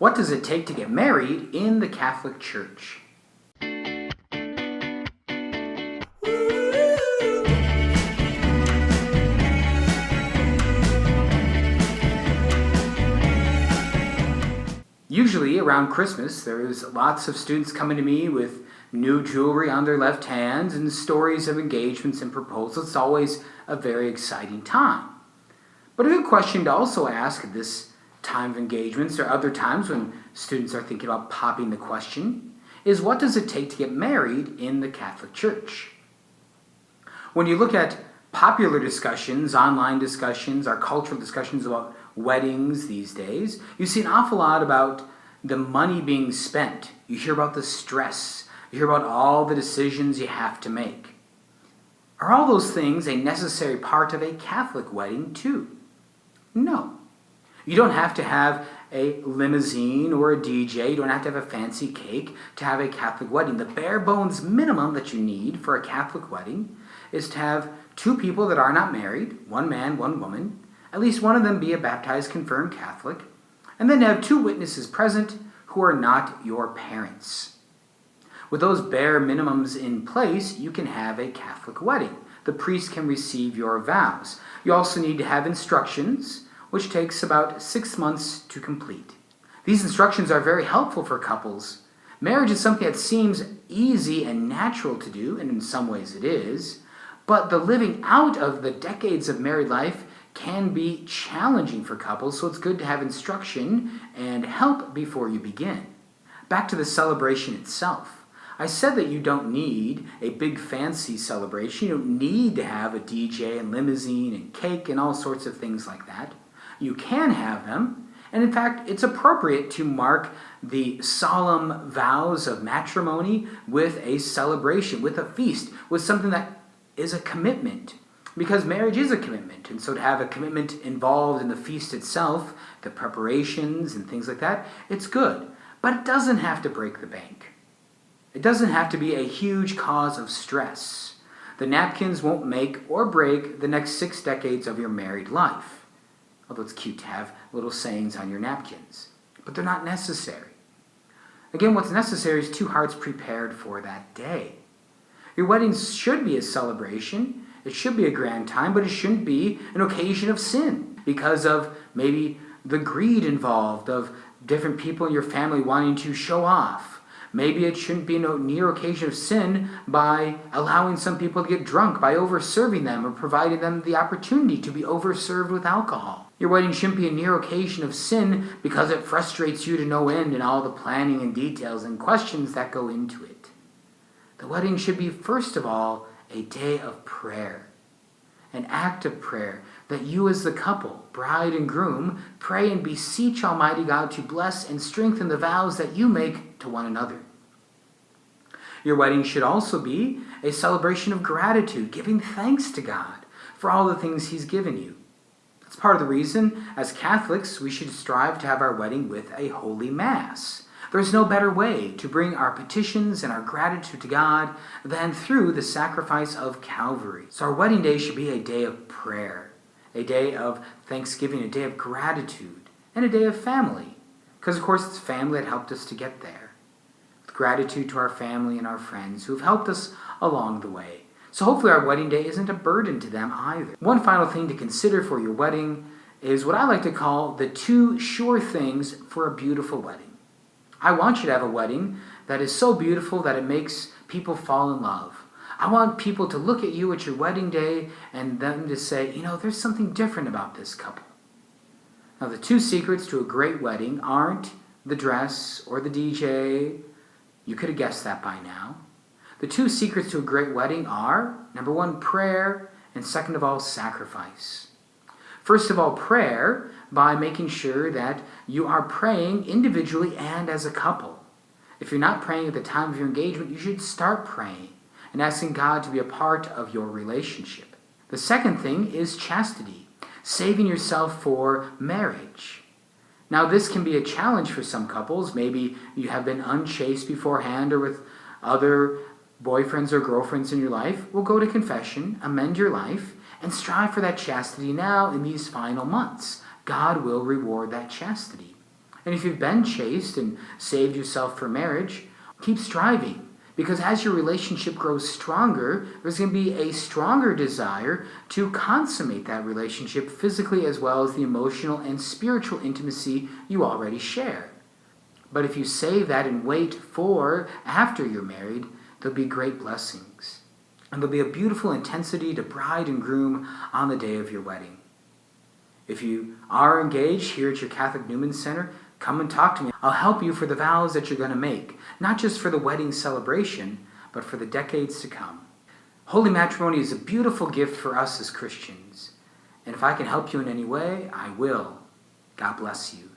What does it take to get married in the Catholic Church? Usually around Christmas, there's lots of students coming to me with new jewelry on their left hands and stories of engagements and proposals. It's always a very exciting time. But a good question to also ask at this time of engagements or other times when students are thinking about popping the question is, what does it take to get married in the Catholic Church? When you look at popular discussions, online discussions, our cultural discussions about weddings these days, you see an awful lot about the money being spent. You hear about the stress. You hear about all the decisions you have to make. Are all those things a necessary part of a Catholic wedding too? No. You don't have to have a limousine or a DJ. You don't have to have a fancy cake to have a Catholic wedding. The bare bones minimum that you need for a Catholic wedding is to have two people that are not married, one man, one woman, at least one of them be a baptized, confirmed Catholic, and then to have two witnesses present who are not your parents. With those bare minimums in place, you can have a Catholic wedding. The priest can receive your vows. You also need to have instructions, which takes about 6 months to complete. These instructions are very helpful for couples. Marriage is something that seems easy and natural to do, and in some ways it is, but the living out of the decades of married life can be challenging for couples, so it's good to have instruction and help before you begin. Back to the celebration itself. I said that you don't need a big fancy celebration. You don't need to have a DJ and limousine and cake and all sorts of things like that. You can have them, and in fact, it's appropriate to mark the solemn vows of matrimony with a celebration, with a feast, with something that is a commitment. Because marriage is a commitment, and so to have a commitment involved in the feast itself, the preparations and things like that, it's good. But it doesn't have to break the bank. It doesn't have to be a huge cause of stress. The napkins won't make or break the next 6 decades of your married life. Although it's cute to have little sayings on your napkins. But they're not necessary. Again, what's necessary is two hearts prepared for that day. Your wedding should be a celebration. It should be a grand time, but it shouldn't be an occasion of sin because of maybe the greed involved of different people in your family wanting to show off. Maybe it shouldn't be a near occasion of sin by allowing some people to get drunk, by over-serving them or providing them the opportunity to be over-served with alcohol. Your wedding shouldn't be a near occasion of sin because it frustrates you to no end in all the planning and details and questions that go into it. The wedding should be, first of all, a day of prayer, an act of prayer that you as the couple, bride and groom, pray and beseech Almighty God to bless and strengthen the vows that you make to one another. Your wedding should also be a celebration of gratitude, giving thanks to God for all the things He's given you. That's part of the reason, as Catholics, we should strive to have our wedding with a holy Mass. There's no better way to bring our petitions and our gratitude to God than through the sacrifice of Calvary. So our wedding day should be a day of prayer, a day of thanksgiving, a day of gratitude, and a day of family. Because, of course, it's family that helped us to get there. With gratitude to our family and our friends who have helped us along the way. So hopefully our wedding day isn't a burden to them either. One final thing to consider for your wedding is what I like to call the 2 sure things for a beautiful wedding. I want you to have a wedding that is so beautiful that it makes people fall in love. I want people to look at you at your wedding day and them to say, there's something different about this couple. Now, the 2 secrets to a great wedding aren't the dress or the DJ. You could have guessed that by now. The 2 secrets to a great wedding are, number 1, prayer, and second of all, sacrifice. First of all, prayer, by making sure that you are praying individually and as a couple. If you're not praying at the time of your engagement, you should start praying and asking God to be a part of your relationship. The second thing is chastity, saving yourself for marriage. Now, this can be a challenge for some couples. Maybe you have been unchaste beforehand or with other boyfriends or girlfriends in your life. Well, go to confession, amend your life, and strive for that chastity now in these final months. God will reward that chastity. And if you've been chaste and saved yourself for marriage, keep striving. Because as your relationship grows stronger, there's going to be a stronger desire to consummate that relationship physically as well as the emotional and spiritual intimacy you already share. But if you save that and wait for after you're married, there'll be great blessings. And there'll be a beautiful intensity to bride and groom on the day of your wedding. If you are engaged here at your Catholic Newman Center, come and talk to me. I'll help you for the vows that you're going to make, not just for the wedding celebration, but for the decades to come. Holy matrimony is a beautiful gift for us as Christians. And if I can help you in any way, I will. God bless you.